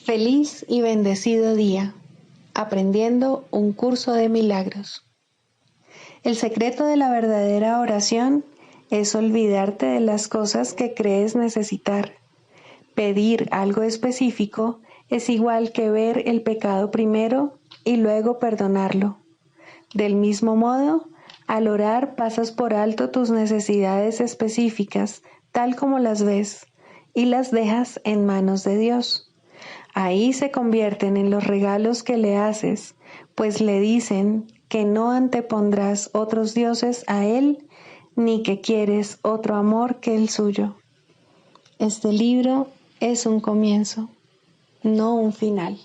Feliz y bendecido día, aprendiendo un curso de milagros. El secreto de la verdadera oración es olvidarte de las cosas que crees necesitar. Pedir algo específico es igual que ver el pecado primero y luego perdonarlo. Del mismo modo, al orar pasas por alto tus necesidades específicas, tal como las ves, y las dejas en manos de Dios. Ahí se convierten en los regalos que le haces, pues le dicen que no antepondrás otros dioses a Él, ni que quieres otro amor que el suyo. Este libro es un comienzo, no un final.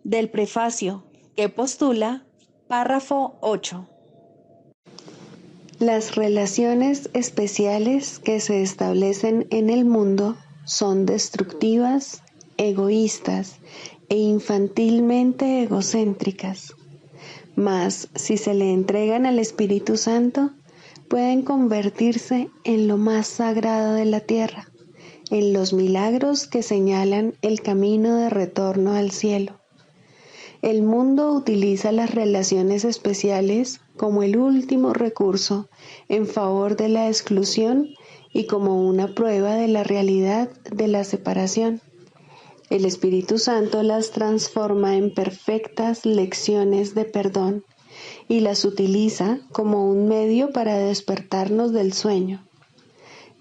Del prefacio, que postula, párrafo 8. Las relaciones especiales que se establecen en el mundo son destructivas, egoístas e infantilmente egocéntricas. Mas, si se le entregan al Espíritu Santo, pueden convertirse en lo más sagrado de la tierra, en los milagros que señalan el camino de retorno al cielo. El mundo utiliza las relaciones especiales como el último recurso en favor de la exclusión y como una prueba de la realidad de la separación. El Espíritu Santo las transforma en perfectas lecciones de perdón y las utiliza como un medio para despertarnos del sueño.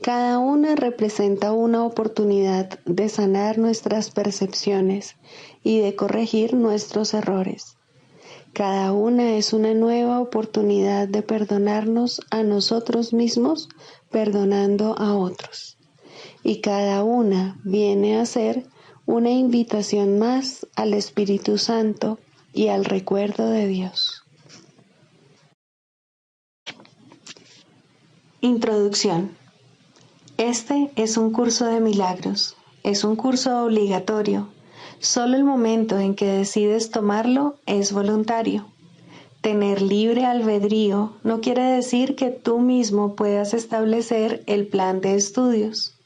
Cada una representa una oportunidad de sanar nuestras percepciones y de corregir nuestros errores. Cada una es una nueva oportunidad de perdonarnos a nosotros mismos, perdonando a otros. Y cada una viene a ser una invitación más al Espíritu Santo y al recuerdo de Dios. Introducción. Este es un curso de milagros, es un curso obligatorio. Solo el momento en que decides tomarlo es voluntario. Tener libre albedrío no quiere decir que tú mismo puedas establecer el plan de estudios.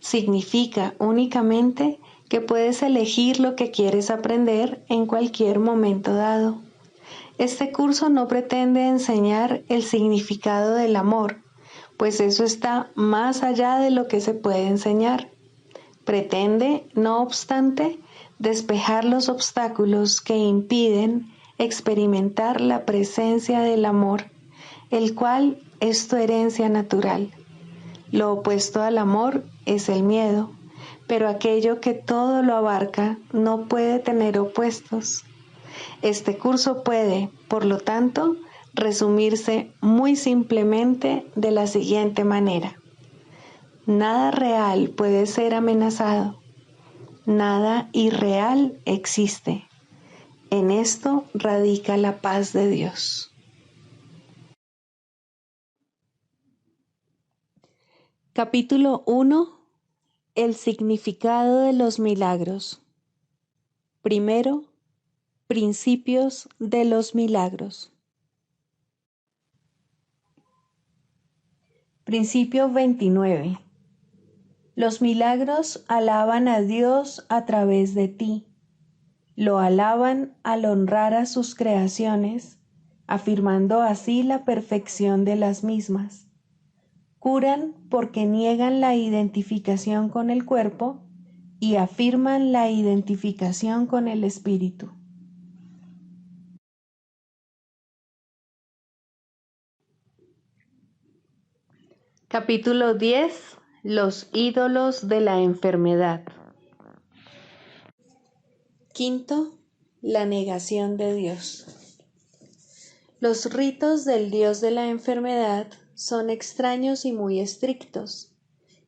Significa únicamente que puedes elegir lo que quieres aprender en cualquier momento dado. Este curso no pretende enseñar el significado del amor, pues eso está más allá de lo que se puede enseñar. Pretende, no obstante, despejar los obstáculos que impiden experimentar la presencia del amor, el cual es tu herencia natural. Lo opuesto al amor es el miedo, pero aquello que todo lo abarca no puede tener opuestos. Este curso puede, por lo tanto, resumirse muy simplemente de la siguiente manera. Nada real puede ser amenazado. Nada irreal existe. En esto radica la paz de Dios. Capítulo 1. El significado de los milagros. Primero, principios de los milagros. Principio 29. Los milagros alaban a Dios a través de ti. Lo alaban al honrar a sus creaciones, afirmando así la perfección de las mismas. Curan porque niegan la identificación con el cuerpo y afirman la identificación con el espíritu. Capítulo 10. Los ídolos de la enfermedad. Quinto, la negación de Dios. Los ritos del dios de la enfermedad son extraños y muy estrictos.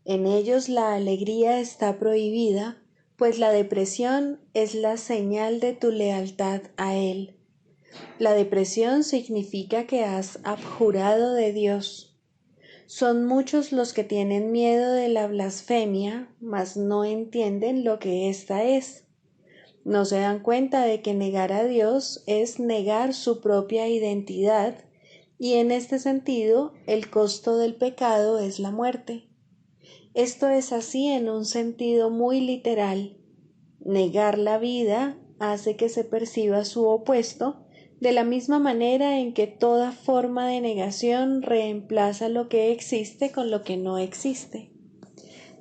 En ellos la alegría está prohibida, pues la depresión es la señal de tu lealtad a él. La depresión significa que has abjurado de Dios. Son muchos los que tienen miedo de la blasfemia, mas no entienden lo que ésta es. No se dan cuenta de que negar a Dios es negar su propia identidad, y en este sentido el costo del pecado es la muerte. Esto es así en un sentido muy literal. Negar la vida hace que se perciba su opuesto, de la misma manera en que toda forma de negación reemplaza lo que existe con lo que no existe.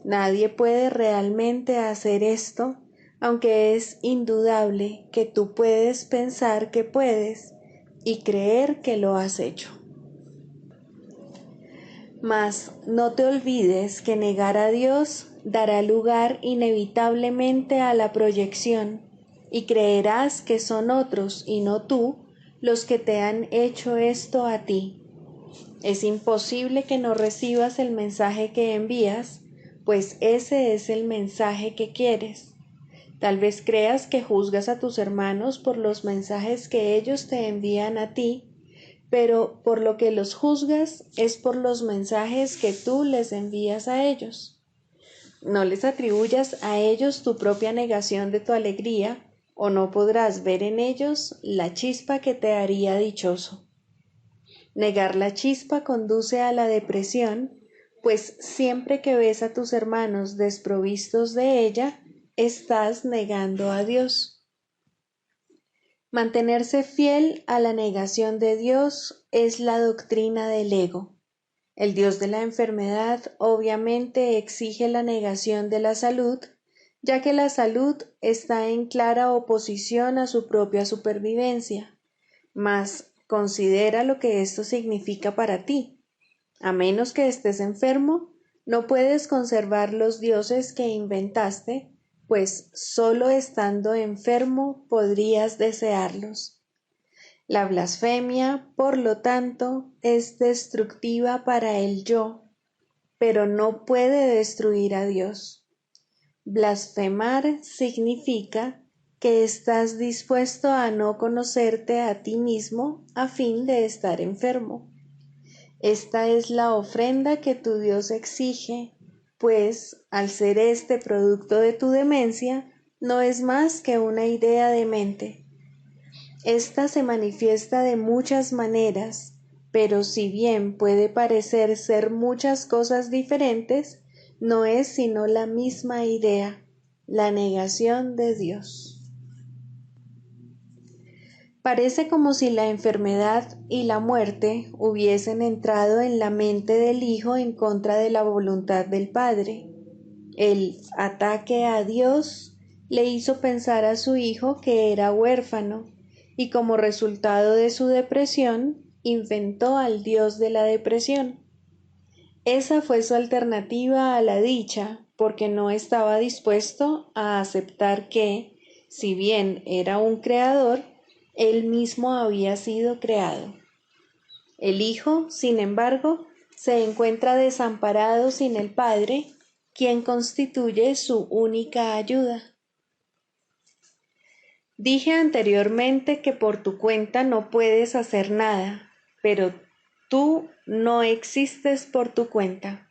Nadie puede realmente hacer esto, aunque es indudable que tú puedes pensar que puedes y creer que lo has hecho. Mas no te olvides que negar a Dios dará lugar inevitablemente a la proyección, y creerás que son otros y no tú los que te han hecho esto a ti. Es imposible que no recibas el mensaje que envías, pues ese es el mensaje que quieres. Tal vez creas que juzgas a tus hermanos por los mensajes que ellos te envían a ti, pero por lo que los juzgas es por los mensajes que tú les envías a ellos. No les atribuyas a ellos tu propia negación de tu alegría, o no podrás ver en ellos la chispa que te haría dichoso. Negar la chispa conduce a la depresión, pues siempre que ves a tus hermanos desprovistos de ella, estás negando a Dios. Mantenerse fiel a la negación de Dios es la doctrina del ego. El Dios de la enfermedad obviamente exige la negación de la salud, ya que la salud está en clara oposición a su propia supervivencia. Mas considera lo que esto significa para ti. A menos que estés enfermo, no puedes conservar los dioses que inventaste, pues solo estando enfermo podrías desearlos. La blasfemia, por lo tanto, es destructiva para el yo, pero no puede destruir a Dios. Blasfemar significa que estás dispuesto a no conocerte a ti mismo a fin de estar enfermo. Esta es la ofrenda que tu Dios exige, pues, al ser este producto de tu demencia, no es más que una idea de mente. Esta se manifiesta de muchas maneras, pero si bien puede parecer ser muchas cosas diferentes, no es sino la misma idea, la negación de Dios. Parece como si la enfermedad y la muerte hubiesen entrado en la mente del Hijo en contra de la voluntad del Padre. El ataque a Dios le hizo pensar a su Hijo que era huérfano, y como resultado de su depresión, inventó al Dios de la depresión. Esa fue su alternativa a la dicha, porque no estaba dispuesto a aceptar que, si bien era un creador, él mismo había sido creado. El Hijo, sin embargo, se encuentra desamparado sin el Padre, quien constituye su única ayuda. Dije anteriormente que por tu cuenta no puedes hacer nada, pero tú no existes por tu cuenta.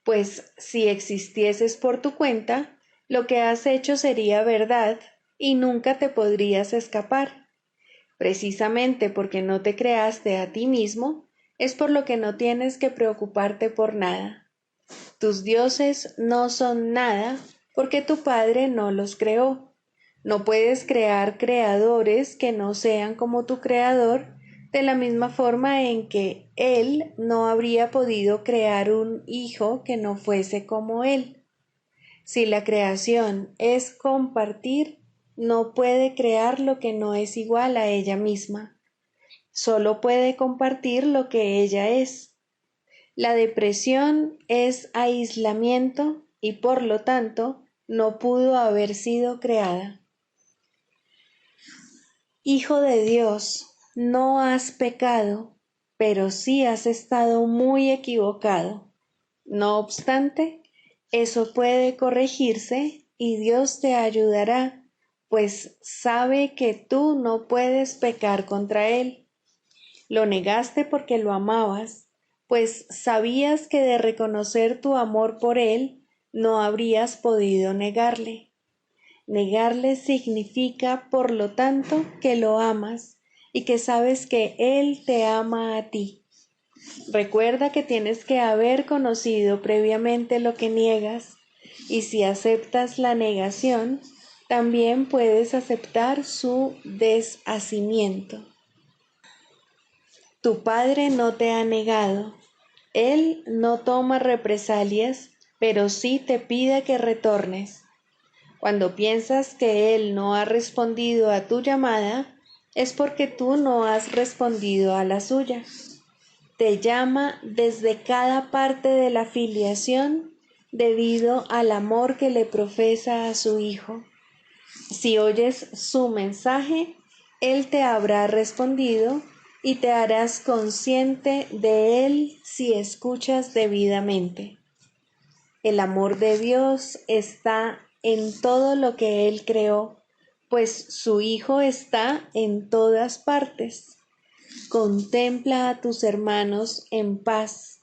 Pues si existieses por tu cuenta, lo que has hecho sería verdad y nunca te podrías escapar. Precisamente porque no te creaste a ti mismo, es por lo que no tienes que preocuparte por nada. Tus dioses no son nada porque tu Padre no los creó. No puedes crear creadores que no sean como tu Creador, de la misma forma en que Él no habría podido crear un hijo que no fuese como Él. Si la creación es compartir, no puede crear lo que no es igual a ella misma. Solo puede compartir lo que ella es. La depresión es aislamiento y por lo tanto no pudo haber sido creada. Hijo de Dios, no has pecado, pero sí has estado muy equivocado. No obstante, eso puede corregirse y Dios te ayudará, pues sabe que tú no puedes pecar contra Él. Lo negaste porque lo amabas, pues sabías que de reconocer tu amor por Él no habrías podido negarle. Negarle significa, por lo tanto, que lo amas y que sabes que Él te ama a ti. Recuerda que tienes que haber conocido previamente lo que niegas, y si aceptas la negación, también puedes aceptar su deshacimiento. Tu Padre no te ha negado. Él no toma represalias, pero sí te pide que retornes. Cuando piensas que Él no ha respondido a tu llamada, es porque tú no has respondido a la suya. Te llama desde cada parte de la filiación debido al amor que le profesa a su Hijo. Si oyes su mensaje, Él te habrá respondido y te harás consciente de Él si escuchas debidamente. El amor de Dios está en todo lo que Él creó, pues su Hijo está en todas partes. Contempla a tus hermanos en paz,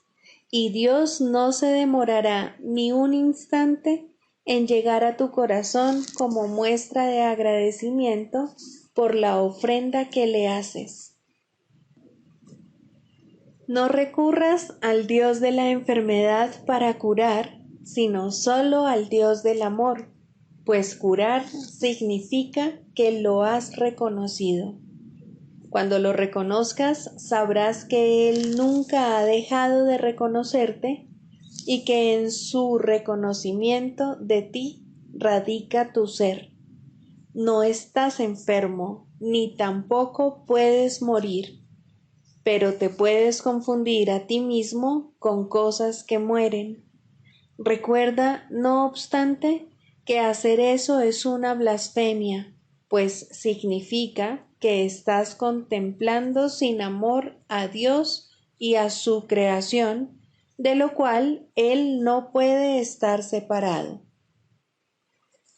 y Dios no se demorará ni un instante en llegar a tu corazón como muestra de agradecimiento por la ofrenda que le haces. No recurras al Dios de la enfermedad para curar, sino solo al Dios del amor, pues curar significa que lo has reconocido. Cuando lo reconozcas, sabrás que Él nunca ha dejado de reconocerte y que en su reconocimiento de ti radica tu ser. No estás enfermo, ni tampoco puedes morir, pero te puedes confundir a ti mismo con cosas que mueren. Recuerda, no obstante, que hacer eso es una blasfemia, pues significa que estás contemplando sin amor a Dios y a su creación, de lo cual Él no puede estar separado.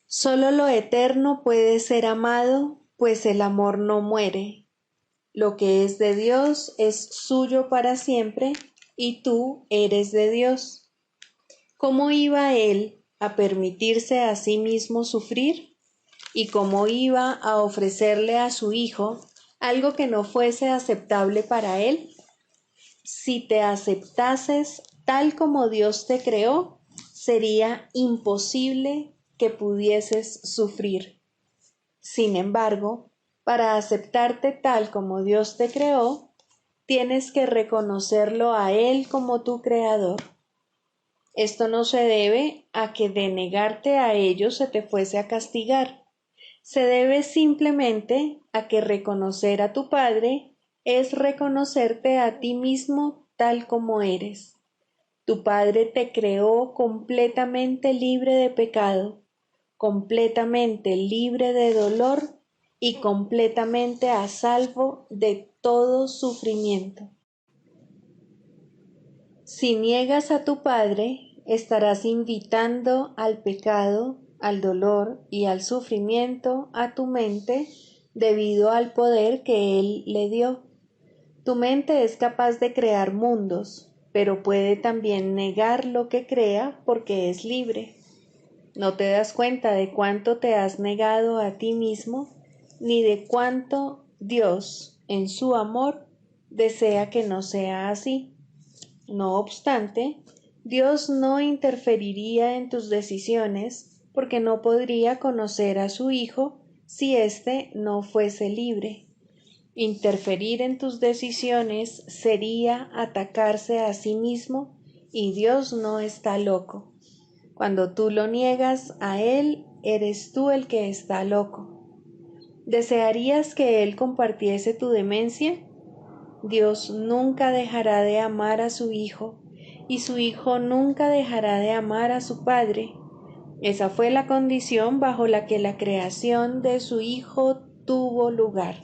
Solo lo eterno puede ser amado, pues el amor no muere. Lo que es de Dios es suyo para siempre, y tú eres de Dios. ¿Cómo iba Él a permitirse a sí mismo sufrir? ¿Y cómo iba a ofrecerle a su Hijo algo que no fuese aceptable para Él? Si te aceptases tal como Dios te creó, sería imposible que pudieses sufrir. Sin embargo, para aceptarte tal como Dios te creó, tienes que reconocerlo a Él como tu creador. Esto no se debe a que de negarte a ellos se te fuese a castigar. Se debe simplemente a que reconocer a tu Padre es reconocerte a ti mismo tal como eres. Tu Padre te creó completamente libre de pecado, completamente libre de dolor y completamente a salvo de todo sufrimiento. Si niegas a tu Padre, estarás invitando al pecado, al dolor y al sufrimiento a tu mente debido al poder que Él le dio. Tu mente es capaz de crear mundos, pero puede también negar lo que crea porque es libre. No te das cuenta de cuánto te has negado a ti mismo, ni de cuánto Dios, en su amor, desea que no sea así. No obstante, Dios no interferiría en tus decisiones porque no podría conocer a su Hijo si éste no fuese libre. Interferir en tus decisiones sería atacarse a sí mismo y Dios no está loco. Cuando tú lo niegas a Él, eres tú el que está loco. ¿Desearías que Él compartiese tu demencia? Dios nunca dejará de amar a su Hijo, y su Hijo nunca dejará de amar a su Padre. Esa fue la condición bajo la que la creación de su Hijo tuvo lugar,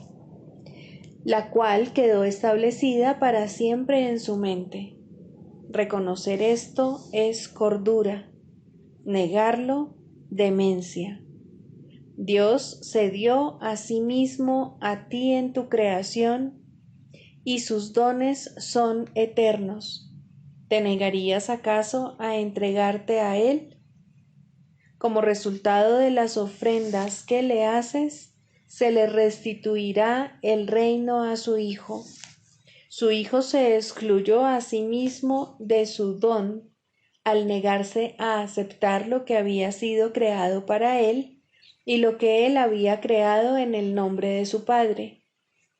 la cual quedó establecida para siempre en su mente. Reconocer esto es cordura, negarlo, demencia. Dios se dio a sí mismo a ti en tu creación y sus dones son eternos. ¿Te negarías acaso a entregarte a Él? Como resultado de las ofrendas que le haces, se le restituirá el reino a su Hijo. Su Hijo se excluyó a sí mismo de su don al negarse a aceptar lo que había sido creado para él y lo que él había creado en el nombre de su Padre.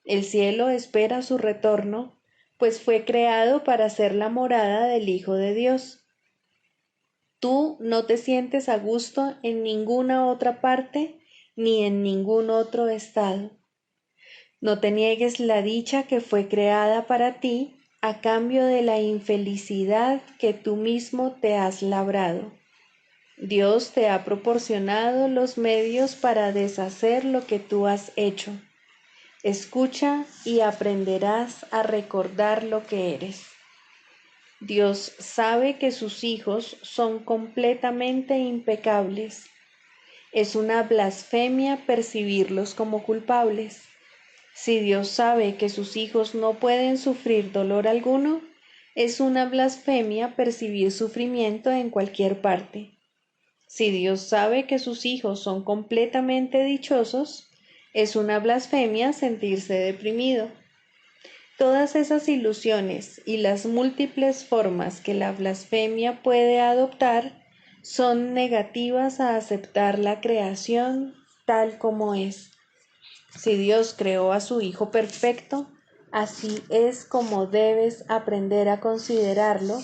El cielo espera su retorno, pues fue creado para ser la morada del Hijo de Dios. Tú no te sientes a gusto en ninguna otra parte ni en ningún otro estado. No te niegues la dicha que fue creada para ti a cambio de la infelicidad que tú mismo te has labrado. Dios te ha proporcionado los medios para deshacer lo que tú has hecho. Escucha y aprenderás a recordar lo que eres. Dios sabe que sus hijos son completamente impecables. Es una blasfemia percibirlos como culpables. Si Dios sabe que sus hijos no pueden sufrir dolor alguno, es una blasfemia percibir sufrimiento en cualquier parte. Si Dios sabe que sus hijos son completamente dichosos, es una blasfemia sentirse deprimido. Todas esas ilusiones y las múltiples formas que la blasfemia puede adoptar son negativas a aceptar la creación tal como es. Si Dios creó a su Hijo perfecto, así es como debes aprender a considerarlo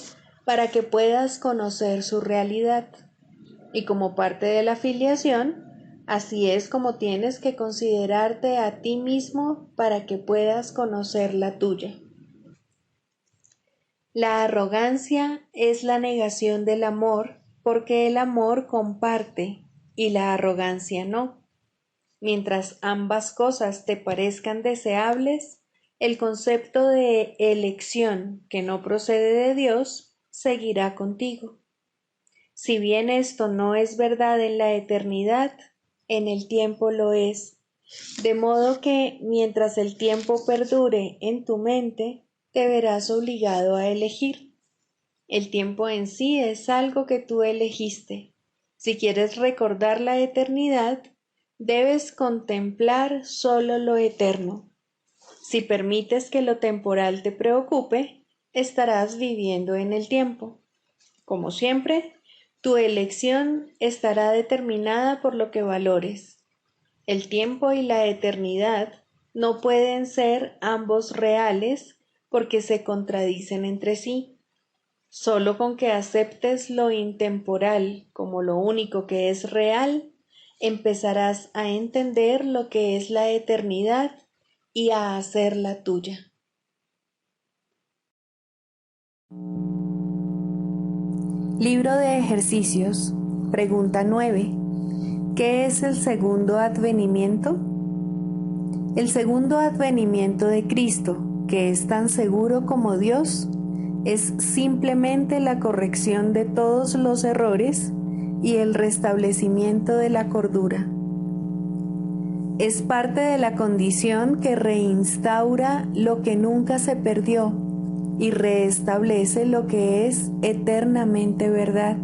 para que puedas conocer su realidad. Y como parte de la filiación, así es como tienes que considerarte a ti mismo para que puedas conocer la tuya. La arrogancia es la negación del amor porque el amor comparte y la arrogancia no. Mientras ambas cosas te parezcan deseables, el concepto de elección que no procede de Dios seguirá contigo. Si bien esto no es verdad en la eternidad, en el tiempo lo es, de modo que mientras el tiempo perdure en tu mente, te verás obligado a elegir. El tiempo en sí es algo que tú elegiste. Si quieres recordar la eternidad, debes contemplar solo lo eterno. Si permites que lo temporal te preocupe, estarás viviendo en el tiempo. Como siempre, tu elección estará determinada por lo que valores. El tiempo y la eternidad no pueden ser ambos reales porque se contradicen entre sí. Solo con que aceptes lo intemporal como lo único que es real, empezarás a entender lo que es la eternidad y a hacerla tuya. Libro de ejercicios, pregunta 9. ¿Qué es el segundo advenimiento? El segundo advenimiento de Cristo, que es tan seguro como Dios, es simplemente la corrección de todos los errores y el restablecimiento de la cordura. Es parte de la condición que reinstaura lo que nunca se perdió y reestablece lo que es eternamente verdad.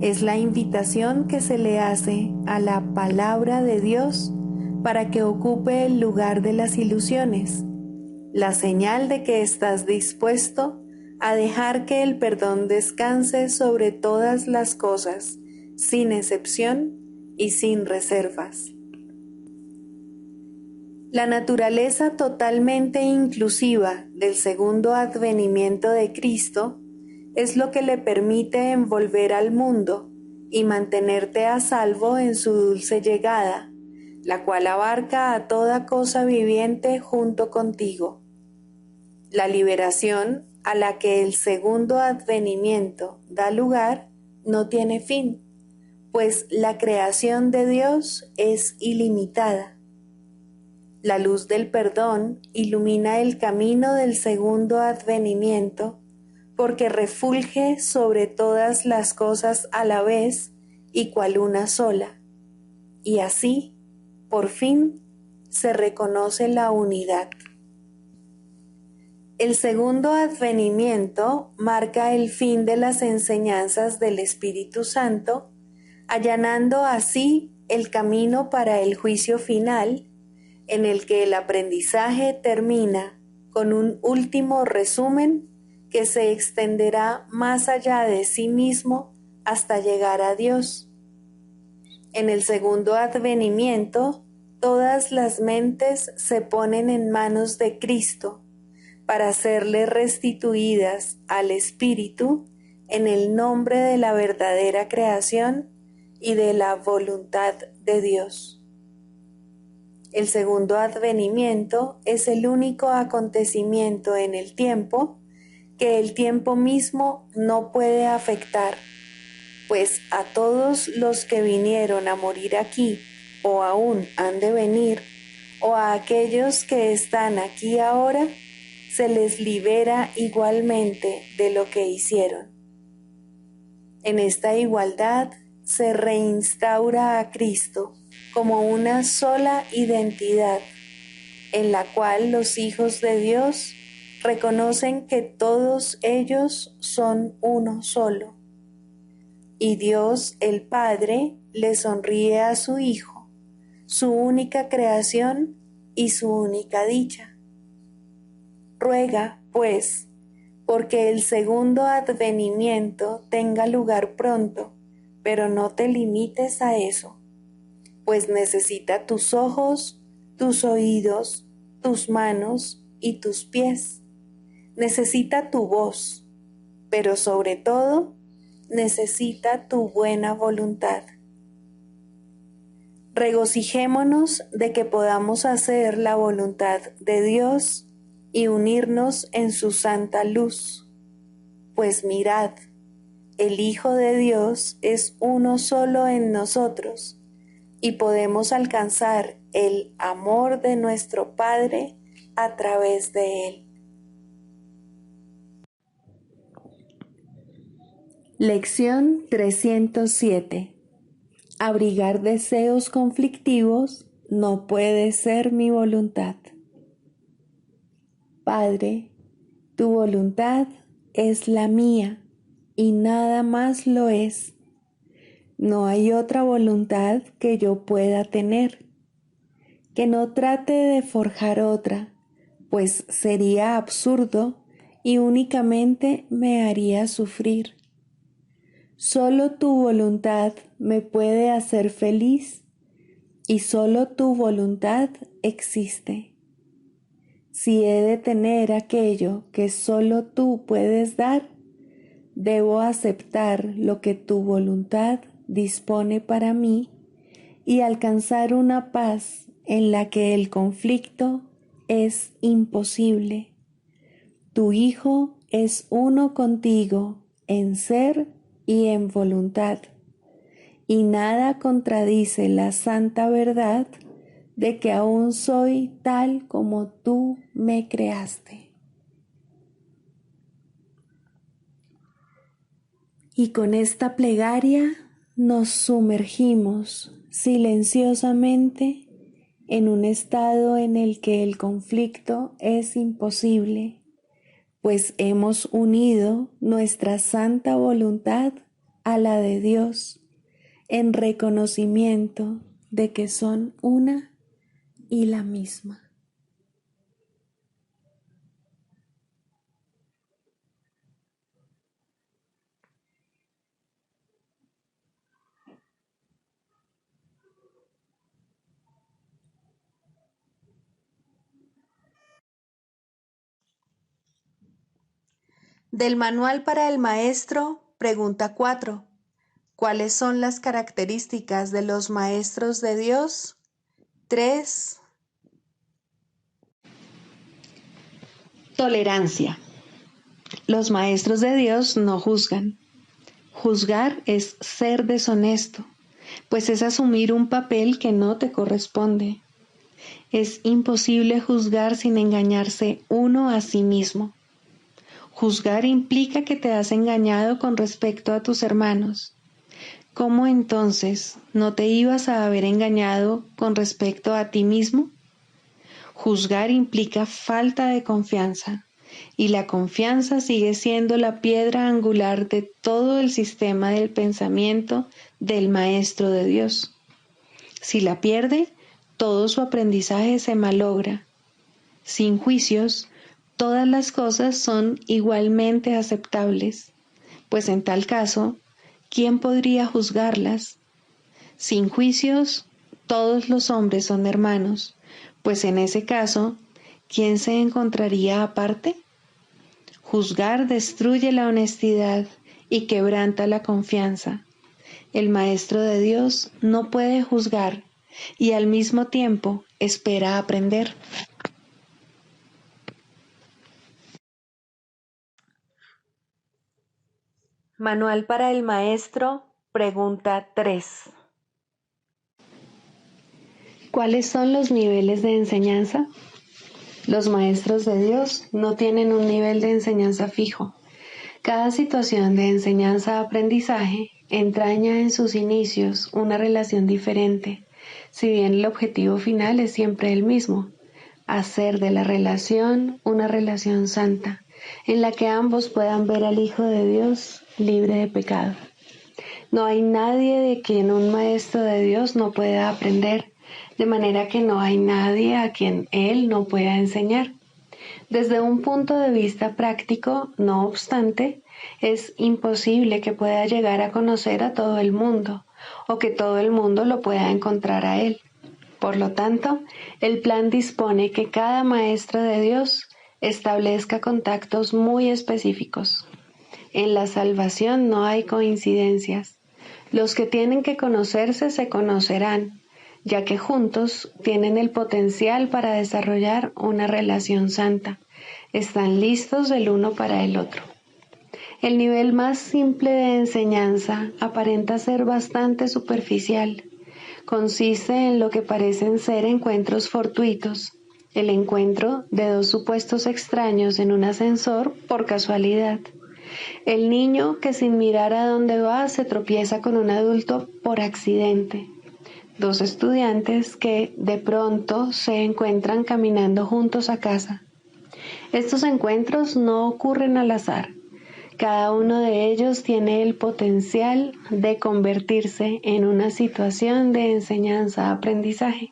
Es la invitación que se le hace a la palabra de Dios para que ocupe el lugar de las ilusiones, la señal de que estás dispuesto a dejar que el perdón descanse sobre todas las cosas, sin excepción y sin reservas. La naturaleza totalmente inclusiva del segundo advenimiento de Cristo es lo que le permite envolver al mundo y mantenerte a salvo en su dulce llegada, la cual abarca a toda cosa viviente junto contigo. La liberación a la que el segundo advenimiento da lugar no tiene fin, pues la creación de Dios es ilimitada. La luz del perdón ilumina el camino del segundo advenimiento, porque refulge sobre todas las cosas a la vez y cual una sola. Y así, por fin, se reconoce la unidad. El segundo advenimiento marca el fin de las enseñanzas del Espíritu Santo, allanando así el camino para el juicio final, en el que el aprendizaje termina con un último resumen que se extenderá más allá de sí mismo hasta llegar a Dios. En el segundo advenimiento, todas las mentes se ponen en manos de Cristo para serle restituidas al Espíritu en el nombre de la verdadera creación y de la voluntad de Dios. El segundo advenimiento es el único acontecimiento en el tiempo que el tiempo mismo no puede afectar, pues a todos los que vinieron a morir aquí o aún han de venir, o a aquellos que están aquí ahora, se les libera igualmente de lo que hicieron. En esta igualdad se reinstaura a Cristo como una sola identidad, en la cual los hijos de Dios reconocen que todos ellos son uno solo. Y Dios el Padre le sonríe a su Hijo, su única creación y su única dicha. Ruega, pues, porque el segundo advenimiento tenga lugar pronto, pero no te limites a eso, pues necesita tus ojos, tus oídos, tus manos y tus pies. Necesita tu voz, pero sobre todo, necesita tu buena voluntad. Regocijémonos de que podamos hacer la voluntad de Dios y unirnos en su santa luz. Pues mirad, el Hijo de Dios es uno solo en nosotros y podemos alcanzar el amor de nuestro Padre a través de Él. Lección 307. Abrigar deseos conflictivos no puede ser mi voluntad. Padre, tu voluntad es la mía y nada más lo es. No hay otra voluntad que yo pueda tener. Que no trate de forjar otra, pues sería absurdo y únicamente me haría sufrir. Solo tu voluntad me puede hacer feliz y solo tu voluntad existe. Si he de tener aquello que solo tú puedes dar, debo aceptar lo que tu voluntad dispone para mí y alcanzar una paz en la que el conflicto es imposible. Tu Hijo es uno contigo en ser y en voluntad, y nada contradice la santa verdad de que aún soy tal como tú me creaste. Y con esta plegaria nos sumergimos silenciosamente en un estado en el que el conflicto es imposible, pues hemos unido nuestra santa voluntad a la de Dios en reconocimiento de que son una y la misma. Del Manual para el Maestro, pregunta 4. ¿Cuáles son las características de los maestros de Dios? 3. Tolerancia. Los maestros de Dios no juzgan. Juzgar es ser deshonesto, pues es asumir un papel que no te corresponde. Es imposible juzgar sin engañarse uno a sí mismo. Juzgar implica que te has engañado con respecto a tus hermanos. ¿Cómo entonces no te ibas a haber engañado con respecto a ti mismo? Juzgar implica falta de confianza, y la confianza sigue siendo la piedra angular de todo el sistema del pensamiento del Maestro de Dios. Si la pierde, todo su aprendizaje se malogra. Sin juicios, todas las cosas son igualmente aceptables, pues en tal caso, ¿quién podría juzgarlas? Sin juicios, todos los hombres son hermanos, pues en ese caso, ¿quién se encontraría aparte? Juzgar destruye la honestidad y quebranta la confianza. El Maestro de Dios no puede juzgar y al mismo tiempo espera aprender. Manual para el Maestro, pregunta 3. ¿Cuáles son los niveles de enseñanza? Los maestros de Dios no tienen un nivel de enseñanza fijo. Cada situación de enseñanza-aprendizaje entraña en sus inicios una relación diferente, si bien el objetivo final es siempre el mismo: hacer de la relación una relación santa, en la que ambos puedan ver al Hijo de Dios libre de pecado. No hay nadie de quien un maestro de Dios no pueda aprender, de manera que no hay nadie a quien Él no pueda enseñar. Desde un punto de vista práctico, no obstante, es imposible que pueda llegar a conocer a todo el mundo, o que todo el mundo lo pueda encontrar a Él. Por lo tanto, el plan dispone que cada maestro de Dios establezca contactos muy específicos. En la salvación no hay coincidencias. Los que tienen que conocerse se conocerán, ya que juntos tienen el potencial para desarrollar una relación santa. Están listos el uno para el otro. El nivel más simple de enseñanza aparenta ser bastante superficial. Consiste en lo que parecen ser encuentros fortuitos, el encuentro de dos supuestos extraños en un ascensor por casualidad. El niño que sin mirar a dónde va se tropieza con un adulto por accidente. Dos estudiantes que de pronto se encuentran caminando juntos a casa. Estos encuentros no ocurren al azar. Cada uno de ellos tiene el potencial de convertirse en una situación de enseñanza-aprendizaje.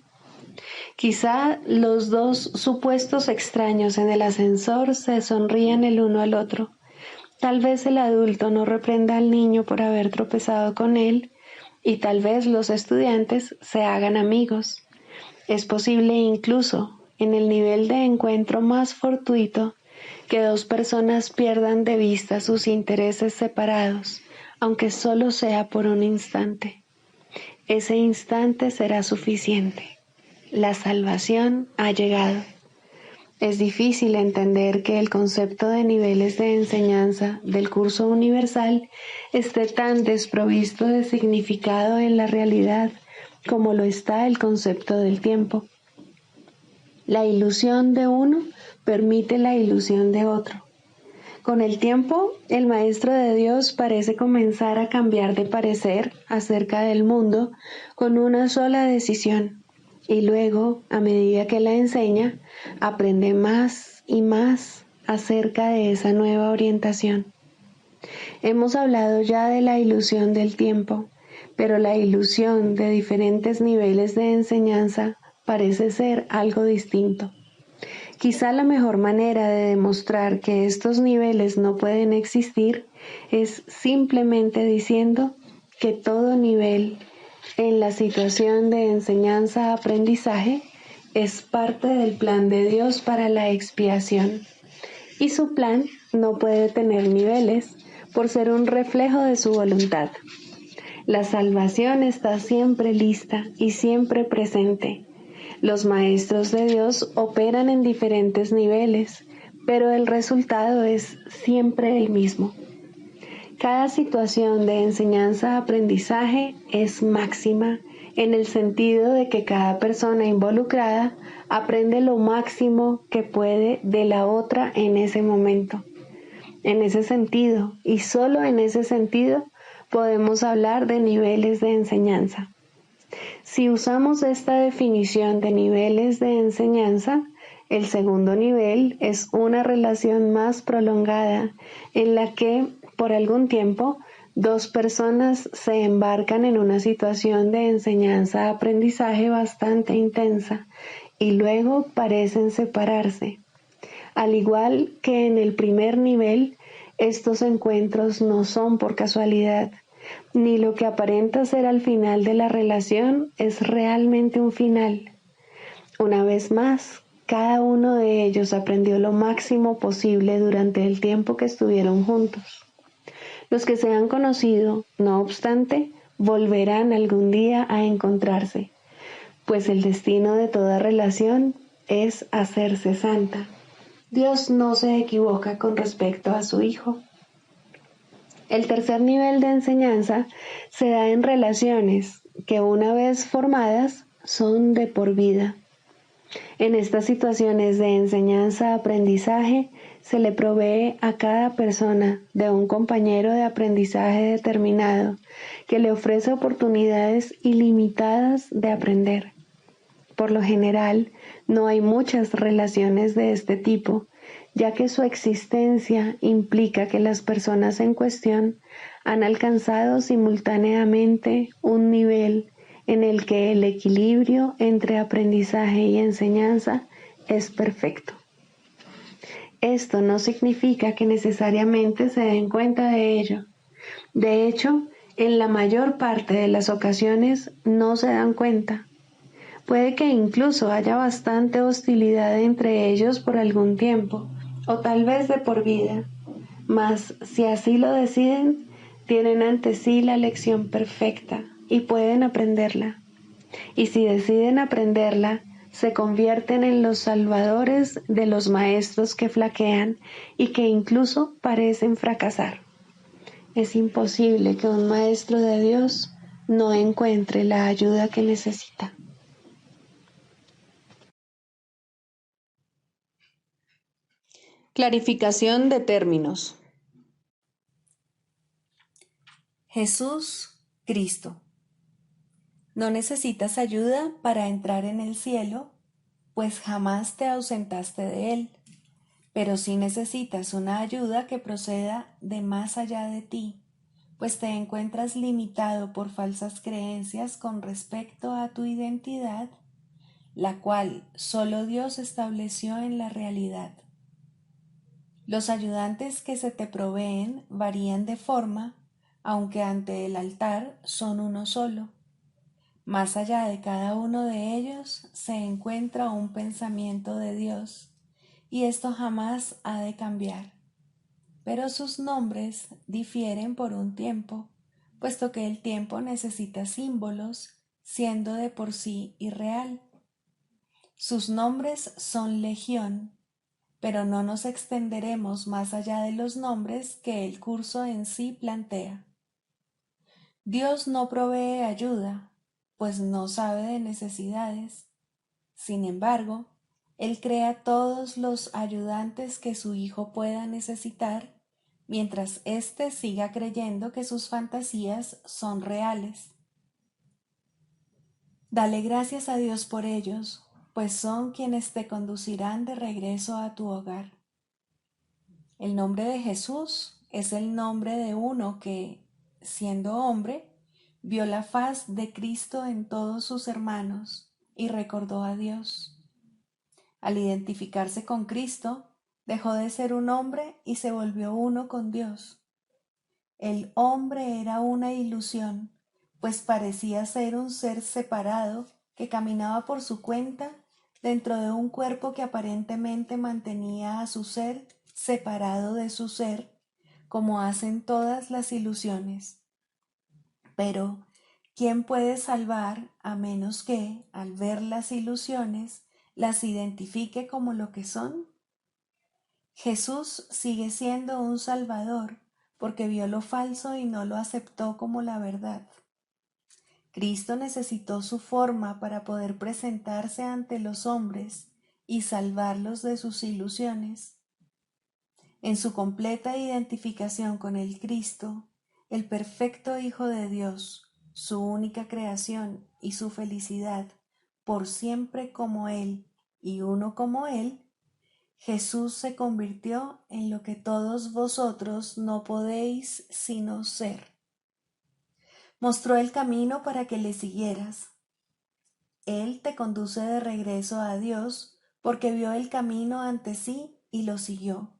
Quizá los dos supuestos extraños en el ascensor se sonrían el uno al otro. Tal vez el adulto no reprenda al niño por haber tropezado con él, y tal vez los estudiantes se hagan amigos. Es posible incluso, en el nivel de encuentro más fortuito, que dos personas pierdan de vista sus intereses separados, aunque solo sea por un instante. Ese instante será suficiente. La salvación ha llegado. Es difícil entender que el concepto de niveles de enseñanza del curso universal esté tan desprovisto de significado en la realidad como lo está el concepto del tiempo. La ilusión de uno permite la ilusión de otro. Con el tiempo, el Maestro de Dios parece comenzar a cambiar de parecer acerca del mundo con una sola decisión. Y luego, a medida que la enseña, aprende más y más acerca de esa nueva orientación. Hemos hablado ya de la ilusión del tiempo, pero la ilusión de diferentes niveles de enseñanza parece ser algo distinto. Quizá la mejor manera de demostrar que estos niveles no pueden existir es simplemente diciendo que todo nivel en la situación de enseñanza-aprendizaje es parte del plan de Dios para la expiación, y su plan no puede tener niveles por ser un reflejo de su voluntad. La salvación está siempre lista y siempre presente. Los maestros de Dios operan en diferentes niveles, pero el resultado es siempre el mismo. Cada situación de enseñanza-aprendizaje es máxima en el sentido de que cada persona involucrada aprende lo máximo que puede de la otra en ese momento. En ese sentido, y solo en ese sentido, podemos hablar de niveles de enseñanza. Si usamos esta definición de niveles de enseñanza, el segundo nivel es una relación más prolongada en la que, por algún tiempo, dos personas se embarcan en una situación de enseñanza-aprendizaje bastante intensa y luego parecen separarse. Al igual que en el primer nivel, estos encuentros no son por casualidad, ni lo que aparenta ser al final de la relación es realmente un final. Una vez más, cada uno de ellos aprendió lo máximo posible durante el tiempo que estuvieron juntos. Los que se han conocido, no obstante, volverán algún día a encontrarse, pues el destino de toda relación es hacerse santa. Dios no se equivoca con respecto a su Hijo. El tercer nivel de enseñanza se da en relaciones que una vez formadas son de por vida. En estas situaciones de enseñanza-aprendizaje se le provee a cada persona de un compañero de aprendizaje determinado que le ofrece oportunidades ilimitadas de aprender. Por lo general, no hay muchas relaciones de este tipo, ya que su existencia implica que las personas en cuestión han alcanzado simultáneamente un nivel en el que el equilibrio entre aprendizaje y enseñanza es perfecto. Esto no significa que necesariamente se den cuenta de ello. De hecho, en la mayor parte de las ocasiones no se dan cuenta. Puede que incluso haya bastante hostilidad entre ellos por algún tiempo, o tal vez de por vida, mas si así lo deciden, tienen ante sí la lección perfecta y pueden aprenderla. Y si deciden aprenderla, se convierten en los salvadores de los maestros que flaquean y que incluso parecen fracasar. Es imposible que un maestro de Dios no encuentre la ayuda que necesita. Clarificación de términos. Jesús, Cristo. No necesitas ayuda para entrar en el cielo, pues jamás te ausentaste de él, pero sí necesitas una ayuda que proceda de más allá de ti, pues te encuentras limitado por falsas creencias con respecto a tu identidad, la cual solo Dios estableció en la realidad. Los ayudantes que se te proveen varían de forma, aunque ante el altar son uno solo. Más allá de cada uno de ellos se encuentra un pensamiento de Dios, y esto jamás ha de cambiar. Pero sus nombres difieren por un tiempo, puesto que el tiempo necesita símbolos, siendo de por sí irreal. Sus nombres son legión, pero no nos extenderemos más allá de los nombres que el curso en sí plantea. Dios no provee ayuda, pues no sabe de necesidades. Sin embargo, Él crea todos los ayudantes que su Hijo pueda necesitar, mientras éste siga creyendo que sus fantasías son reales. Dale gracias a Dios por ellos, pues son quienes te conducirán de regreso a tu hogar. El nombre de Jesús es el nombre de uno que, siendo hombre, vio la faz de Cristo en todos sus hermanos y recordó a Dios. Al identificarse con Cristo, dejó de ser un hombre y se volvió uno con Dios. El hombre era una ilusión, pues parecía ser un ser separado que caminaba por su cuenta dentro de un cuerpo que aparentemente mantenía a su ser separado de su ser, como hacen todas las ilusiones. Pero, ¿quién puede salvar a menos que, al ver las ilusiones, las identifique como lo que son? Jesús sigue siendo un Salvador, porque vio lo falso y no lo aceptó como la verdad. Cristo necesitó su forma para poder presentarse ante los hombres y salvarlos de sus ilusiones. En su completa identificación con el Cristo, el perfecto Hijo de Dios, su única creación y su felicidad, por siempre como Él y uno como Él, Jesús se convirtió en lo que todos vosotros no podéis sino ser. Mostró el camino para que le siguieras. Él te conduce de regreso a Dios porque vio el camino ante sí y lo siguió.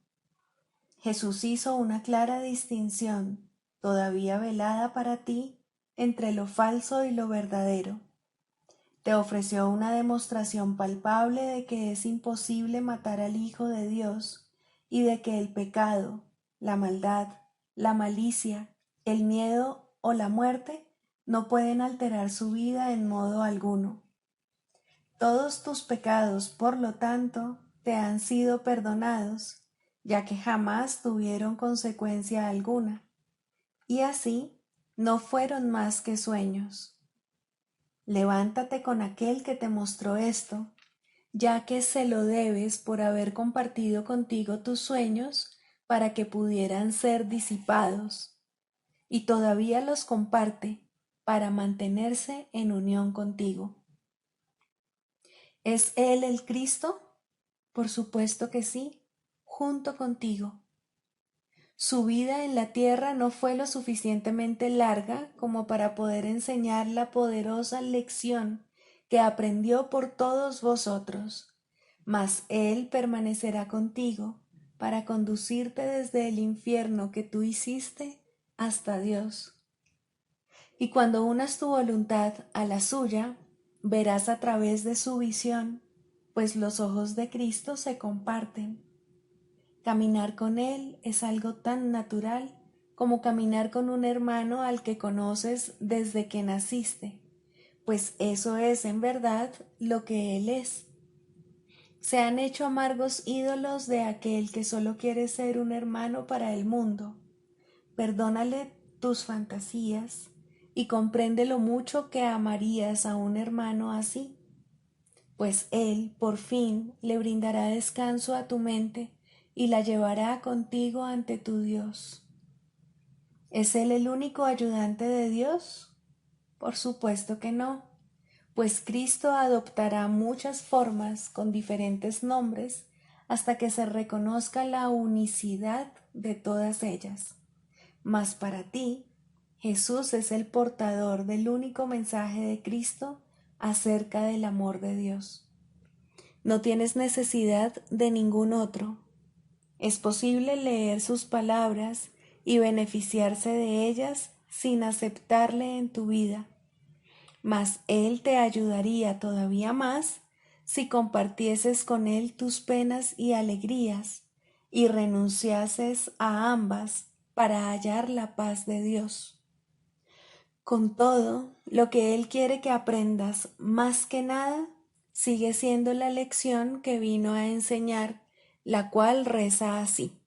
Jesús hizo una clara distinción, todavía velada para ti, entre lo falso y lo verdadero. Te ofreció una demostración palpable de que es imposible matar al Hijo de Dios y de que el pecado, la maldad, la malicia, el miedo o la muerte no pueden alterar su vida en modo alguno. Todos tus pecados, por lo tanto, te han sido perdonados, ya que jamás tuvieron consecuencia alguna, y así no fueron más que sueños. Levántate con aquel que te mostró esto, ya que se lo debes por haber compartido contigo tus sueños para que pudieran ser disipados, y todavía los comparte para mantenerse en unión contigo. ¿Es Él el Cristo? Por supuesto que sí, junto contigo. Su vida en la tierra no fue lo suficientemente larga como para poder enseñar la poderosa lección que aprendió por todos vosotros, mas Él permanecerá contigo para conducirte desde el infierno que tú hiciste hasta Dios. Y cuando unas tu voluntad a la suya, verás a través de su visión, pues los ojos de Cristo se comparten. Caminar con Él es algo tan natural como caminar con un hermano al que conoces desde que naciste, pues eso es en verdad lo que Él es. Se han hecho amargos ídolos de aquel que solo quiere ser un hermano para el mundo. Perdónale tus fantasías y comprende lo mucho que amarías a un hermano así, pues Él por fin le brindará descanso a tu mente y la llevará contigo ante tu Dios. ¿Es Él el único ayudante de Dios? Por supuesto que no, pues Cristo adoptará muchas formas con diferentes nombres hasta que se reconozca la unicidad de todas ellas. Mas para ti, Jesús es el portador del único mensaje de Cristo acerca del amor de Dios. No tienes necesidad de ningún otro. Es posible leer sus palabras y beneficiarse de ellas sin aceptarle en tu vida, mas Él te ayudaría todavía más si compartieses con Él tus penas y alegrías y renunciases a ambas para hallar la paz de Dios. Con todo, lo que Él quiere que aprendas más que nada sigue siendo la lección que vino a enseñar, la cual reza así.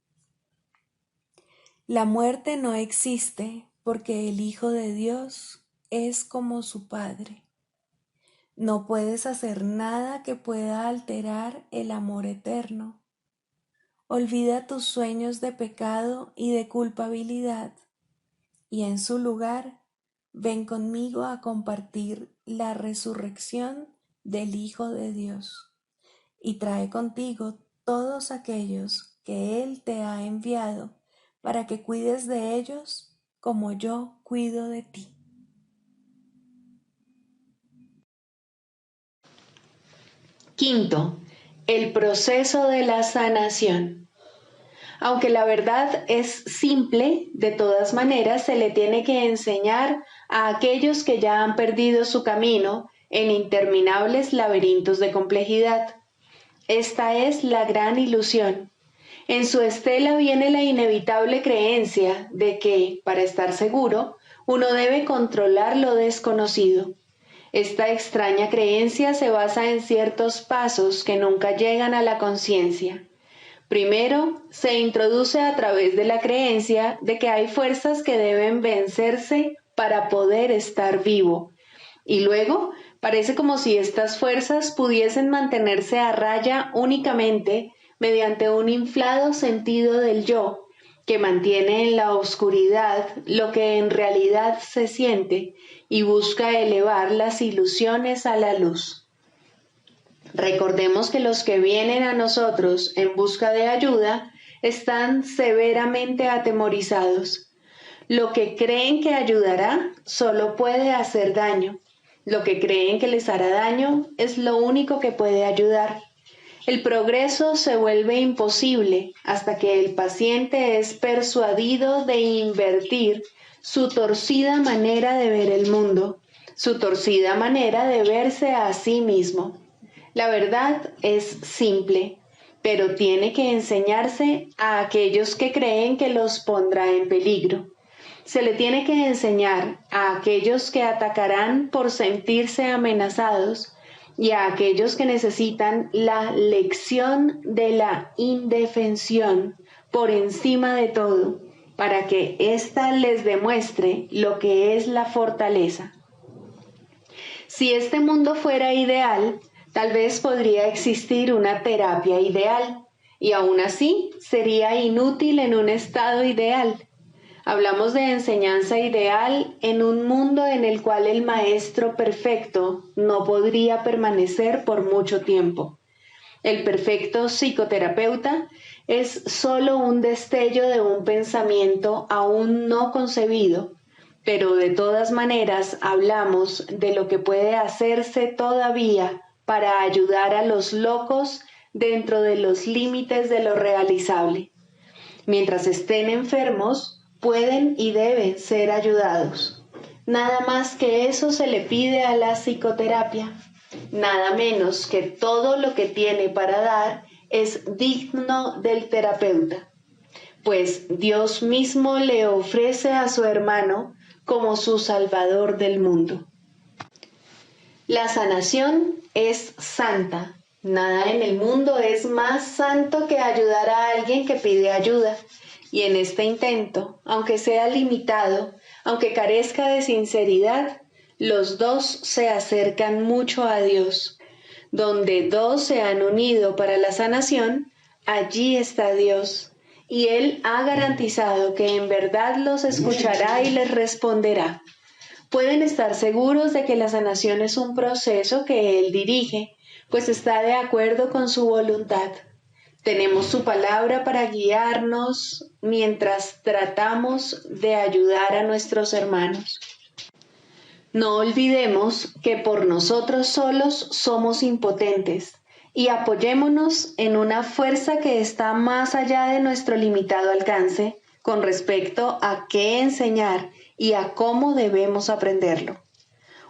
La muerte no existe porque el Hijo de Dios es como su Padre. No puedes hacer nada que pueda alterar el amor eterno. Olvida tus sueños de pecado y de culpabilidad, y en su lugar, ven conmigo a compartir la resurrección del Hijo de Dios, y trae contigo todos aquellos que Él te ha enviado para que cuides de ellos como yo cuido de ti. Quinto, el proceso de la sanación. Aunque la verdad es simple, de todas maneras se le tiene que enseñar a aquellos que ya han perdido su camino en interminables laberintos de complejidad. Esta es la gran ilusión. En su estela viene la inevitable creencia de que, para estar seguro, uno debe controlar lo desconocido. Esta extraña creencia se basa en ciertos pasos que nunca llegan a la conciencia. Primero, se introduce a través de la creencia de que hay fuerzas que deben vencerse para poder estar vivo. Y luego, parece como si estas fuerzas pudiesen mantenerse a raya únicamente mediante un inflado sentido del yo, que mantiene en la oscuridad lo que en realidad se siente y busca elevar las ilusiones a la luz. Recordemos que los que vienen a nosotros en busca de ayuda están severamente atemorizados. Lo que creen que ayudará solo puede hacer daño. Lo que creen que les hará daño es lo único que puede ayudar. El progreso se vuelve imposible hasta que el paciente es persuadido de invertir su torcida manera de ver el mundo, su torcida manera de verse a sí mismo. La verdad es simple, pero tiene que enseñarse a aquellos que creen que los pondrá en peligro. Se le tiene que enseñar a aquellos que atacarán por sentirse amenazados y a aquellos que necesitan la lección de la indefensión por encima de todo, para que ésta les demuestre lo que es la fortaleza. Si este mundo fuera ideal, tal vez podría existir una terapia ideal, y aún así sería inútil en un estado ideal. Hablamos de enseñanza ideal en un mundo en el cual el maestro perfecto no podría permanecer por mucho tiempo. El perfecto psicoterapeuta es solo un destello de un pensamiento aún no concebido, pero de todas maneras hablamos de lo que puede hacerse todavía para ayudar a los locos dentro de los límites de lo realizable. Mientras estén enfermos, pueden y deben ser ayudados. Nada más que eso se le pide a la psicoterapia. Nada menos que todo lo que tiene para dar es digno del terapeuta, pues Dios mismo le ofrece a su hermano como su Salvador del mundo. La sanación es santa. Nada en el mundo es más santo que ayudar a alguien que pide ayuda. Y en este intento, aunque sea limitado, aunque carezca de sinceridad, los dos se acercan mucho a Dios. Donde dos se han unido para la sanación, allí está Dios. Y Él ha garantizado que en verdad los escuchará y les responderá. Pueden estar seguros de que la sanación es un proceso que Él dirige, pues está de acuerdo con su voluntad. Tenemos su palabra para guiarnos mientras tratamos de ayudar a nuestros hermanos. No olvidemos que por nosotros solos somos impotentes y apoyémonos en una fuerza que está más allá de nuestro limitado alcance con respecto a qué enseñar y a cómo debemos aprenderlo.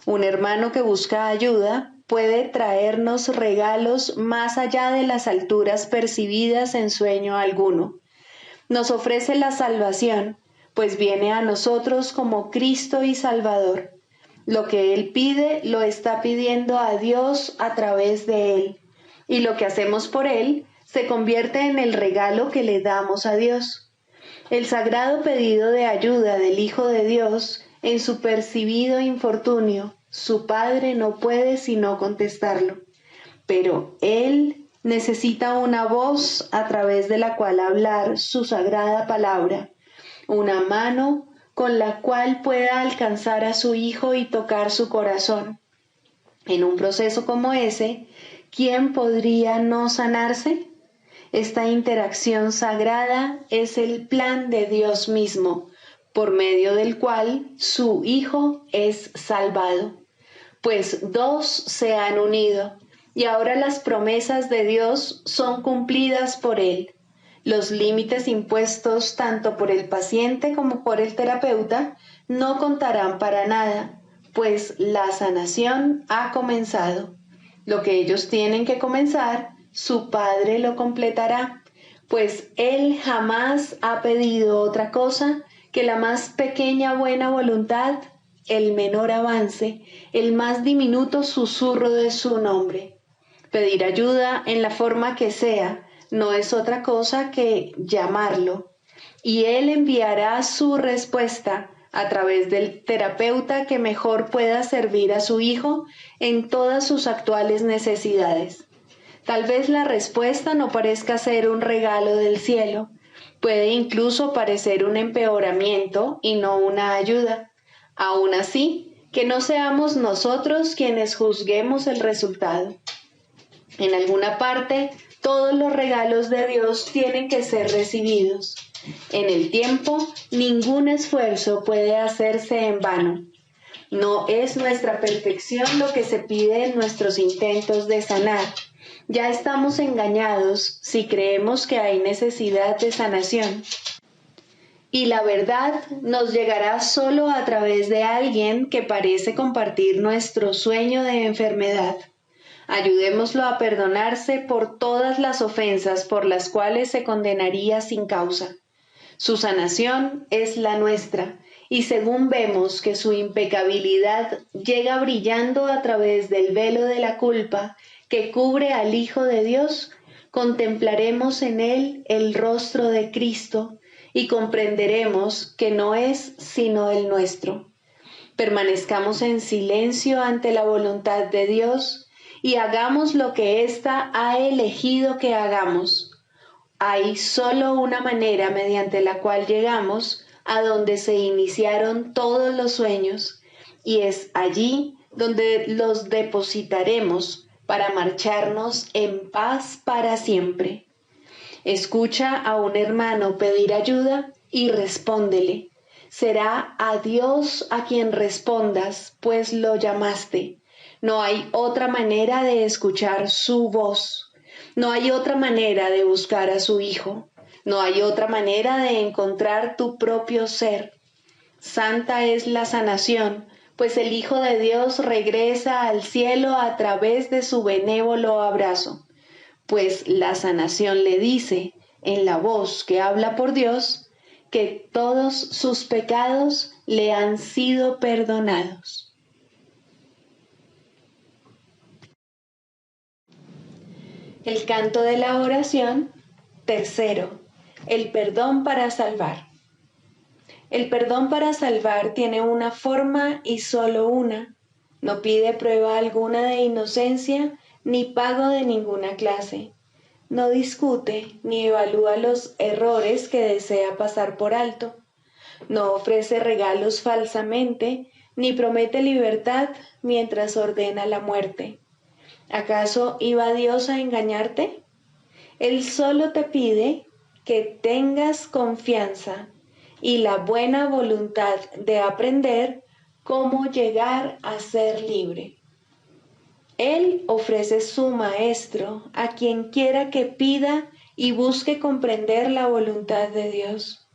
Un hermano que busca ayuda puede traernos regalos más allá de las alturas percibidas en sueño alguno. Nos ofrece la salvación, pues viene a nosotros como Cristo y Salvador. Lo que Él pide lo está pidiendo a Dios a través de Él, y lo que hacemos por Él se convierte en el regalo que le damos a Dios. El sagrado pedido de ayuda del Hijo de Dios en su percibido infortunio, su Padre no puede sino contestarlo, pero Él necesita una voz a través de la cual hablar su sagrada palabra, una mano con la cual pueda alcanzar a su Hijo y tocar su corazón. En un proceso como ese, ¿quién podría no sanarse? Esta interacción sagrada es el plan de Dios mismo, por medio del cual su Hijo es salvado. Pues dos se han unido, y ahora las promesas de Dios son cumplidas por Él. Los límites impuestos tanto por el paciente como por el terapeuta no contarán para nada, pues la sanación ha comenzado. Lo que ellos tienen que comenzar, su Padre lo completará, pues Él jamás ha pedido otra cosa que la más pequeña buena voluntad, el menor avance, el más diminuto susurro de su nombre. Pedir ayuda en la forma que sea no es otra cosa que llamarlo, y Él enviará su respuesta a través del terapeuta que mejor pueda servir a su hijo en todas sus actuales necesidades. Tal vez la respuesta no parezca ser un regalo del cielo, puede incluso parecer un empeoramiento y no una ayuda. Aún así, que no seamos nosotros quienes juzguemos el resultado. En alguna parte, todos los regalos de Dios tienen que ser recibidos. En el tiempo, ningún esfuerzo puede hacerse en vano. No es nuestra perfección lo que se pide en nuestros intentos de sanar, Ya estamos engañados si creemos que hay necesidad de sanación. Y la verdad nos llegará solo a través de alguien que parece compartir nuestro sueño de enfermedad. Ayudémoslo a perdonarse por todas las ofensas por las cuales se condenaría sin causa. Su sanación es la nuestra, y según vemos que su impecabilidad llega brillando a través del velo de la culpa que cubre al Hijo de Dios, contemplaremos en él el rostro de Cristo y comprenderemos que no es sino el nuestro. Permanezcamos en silencio ante la voluntad de Dios y hagamos lo que ésta ha elegido que hagamos. Hay solo una manera mediante la cual llegamos a donde se iniciaron todos los sueños, y es allí donde los depositaremos para marcharnos en paz para siempre. Escucha a un hermano pedir ayuda y respóndele. Será a Dios a quien respondas, pues lo llamaste. No hay otra manera de escuchar su voz. No hay otra manera de buscar a su Hijo. No hay otra manera de encontrar tu propio ser. Santa es la sanación, pues el Hijo de Dios regresa al cielo a través de su benévolo abrazo. Pues la sanación le dice, en la voz que habla por Dios, que todos sus pecados le han sido perdonados. El canto de la oración, tercero, el perdón para salvar. El perdón para salvar tiene una forma y solo una. No pide prueba alguna de inocencia ni pago de ninguna clase. No discute ni evalúa los errores que desea pasar por alto. No ofrece regalos falsamente ni promete libertad mientras ordena la muerte. ¿Acaso iba Dios a engañarte? Él solo te pide que tengas confianza y la buena voluntad de aprender cómo llegar a ser libre. Él ofrece su maestro a quien quiera que pida y busque comprender la voluntad de Dios.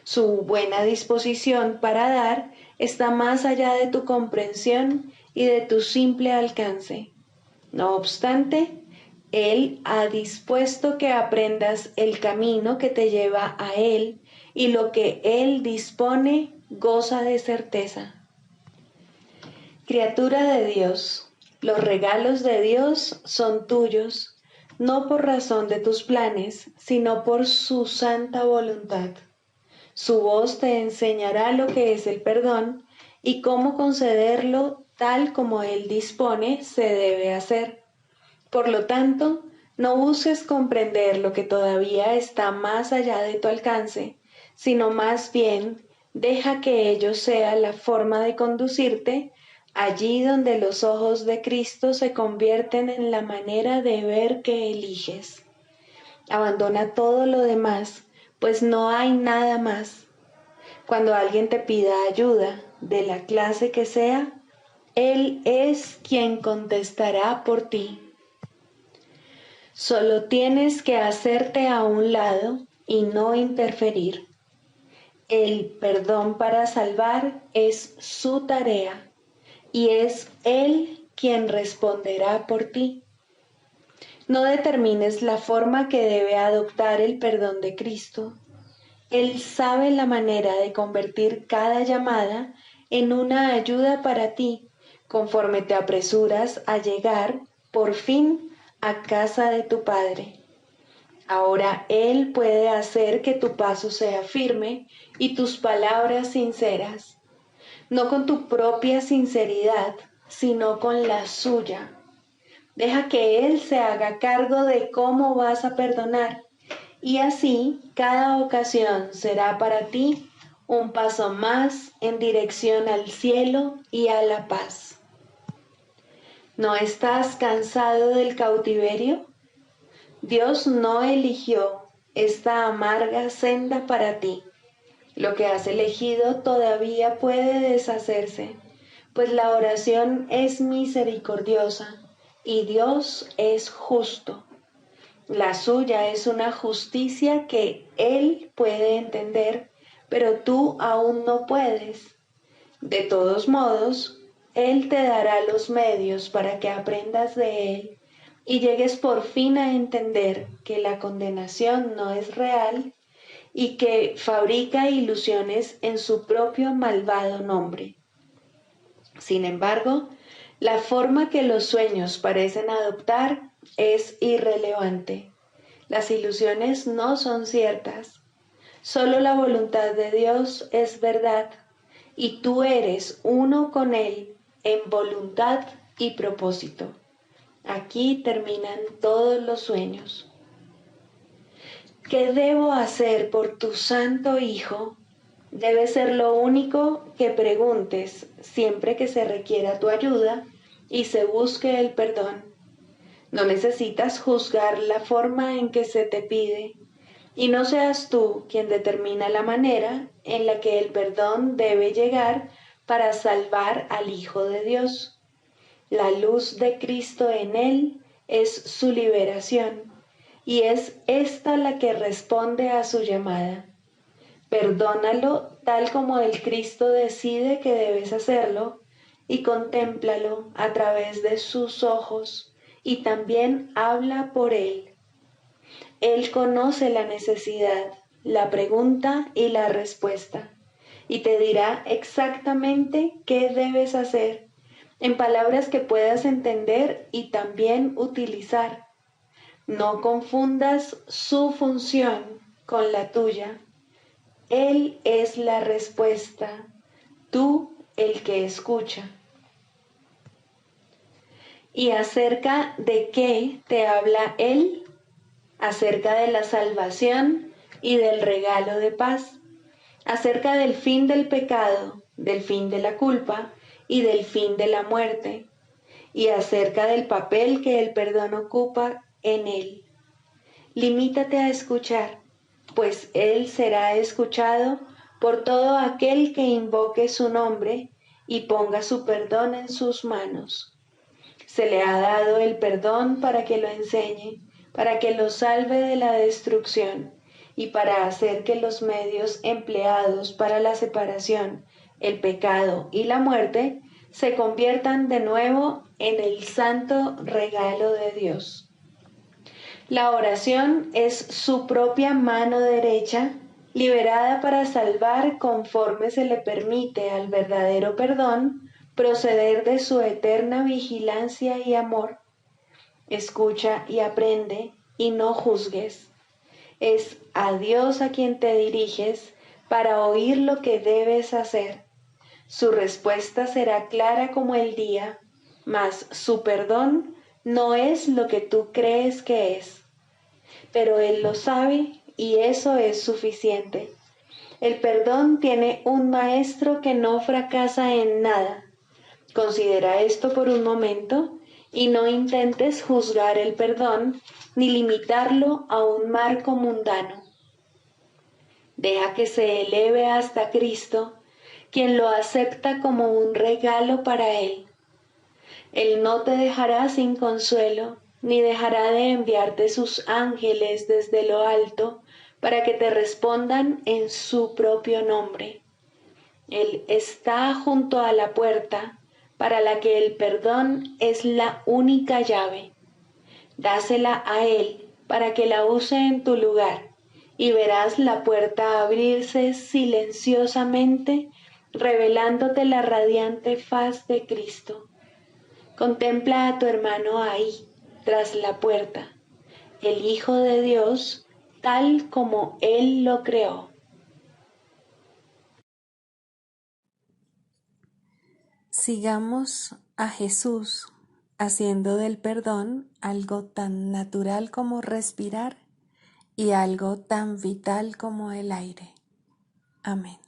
Su buena disposición para dar está más allá de tu comprensión y de tu simple alcance. No obstante, Él ha dispuesto que aprendas el camino que te lleva a Él, y lo que Él dispone goza de certeza. Criatura de Dios, los regalos de Dios son tuyos, no por razón de tus planes, sino por su santa voluntad. Su voz te enseñará lo que es el perdón y cómo concederlo tal como Él dispone se debe hacer. Por lo tanto, no busques comprender lo que todavía está más allá de tu alcance, sino más bien deja que ello sea la forma de conducirte allí donde los ojos de Cristo se convierten en la manera de ver que eliges. Abandona todo lo demás, pues no hay nada más. Cuando alguien te pida ayuda, de la clase que sea, Él es quien contestará por ti. Solo tienes que hacerte a un lado y no interferir. El perdón para salvar es su tarea y es Él quien responderá por ti. No determines la forma que debe adoptar el perdón de Cristo. Él sabe la manera de convertir cada llamada en una ayuda para ti, conforme te apresuras a llegar, por fin, a casa de tu Padre. Ahora Él puede hacer que tu paso sea firme y tus palabras sinceras, no con tu propia sinceridad, sino con la suya. Deja que Él se haga cargo de cómo vas a perdonar, y así cada ocasión será para ti un paso más en dirección al cielo y a la paz. ¿No estás cansado del cautiverio? Dios no eligió esta amarga senda para ti. Lo que has elegido todavía puede deshacerse, pues la oración es misericordiosa y Dios es justo. La suya es una justicia que Él puede entender, pero tú aún no puedes. De todos modos, Él te dará los medios para que aprendas de Él y llegues por fin a entender que la condenación no es real y que fabrica ilusiones en su propio malvado nombre. Sin embargo, la forma que los sueños parecen adoptar es irrelevante. Las ilusiones no son ciertas. Solo la voluntad de Dios es verdad y tú eres uno con Él en voluntad y propósito. Aquí terminan todos los sueños. ¿Qué debo hacer por tu santo Hijo? Debe ser lo único que preguntes siempre que se requiera tu ayuda y se busque el perdón. No necesitas juzgar la forma en que se te pide, y no seas tú quien determina la manera en la que el perdón debe llegar para salvar al Hijo de Dios. La luz de Cristo en él es su liberación, y es esta la que responde a su llamada. Perdónalo tal como el Cristo decide que debes hacerlo, y contémplalo a través de sus ojos, y también habla por él. Él conoce la necesidad, la pregunta y la respuesta, y te dirá exactamente qué debes hacer, en palabras que puedas entender y también utilizar. No confundas su función con la tuya. Él es la respuesta, tú el que escucha. ¿Y acerca de qué te habla Él? Acerca de la salvación y del regalo de paz, acerca del fin del pecado, del fin de la culpa y del fin de la muerte, y acerca del papel que el perdón ocupa en él. Limítate a escuchar, pues él será escuchado por todo aquel que invoque su nombre y ponga su perdón en sus manos. Se le ha dado el perdón para que lo enseñe, para que lo salve de la destrucción y para hacer que los medios empleados para la separación, el pecado y la muerte se conviertan de nuevo en el santo regalo de Dios. La oración es su propia mano derecha, liberada para salvar conforme se le permite al verdadero perdón proceder de su eterna vigilancia y amor. Escucha y aprende y no juzgues. Es a Dios a quien te diriges para oír lo que debes hacer. Su respuesta será clara como el día, mas su perdón no es lo que tú crees que es. Pero Él lo sabe y eso es suficiente. El perdón tiene un maestro que no fracasa en nada. Considera esto por un momento y no intentes juzgar el perdón ni limitarlo a un marco mundano. Deja que se eleve hasta Cristo, quien lo acepta como un regalo para Él. Él no te dejará sin consuelo, ni dejará de enviarte sus ángeles desde lo alto para que te respondan en su propio nombre. Él está junto a la puerta, para la que el perdón es la única llave. Dásela a Él para que la use en tu lugar, y verás la puerta abrirse silenciosamente, revelándote la radiante faz de Cristo. Contempla a tu hermano ahí, tras la puerta, el Hijo de Dios, tal como Él lo creó. Sigamos a Jesús haciendo del perdón algo tan natural como respirar y algo tan vital como el aire. Amén.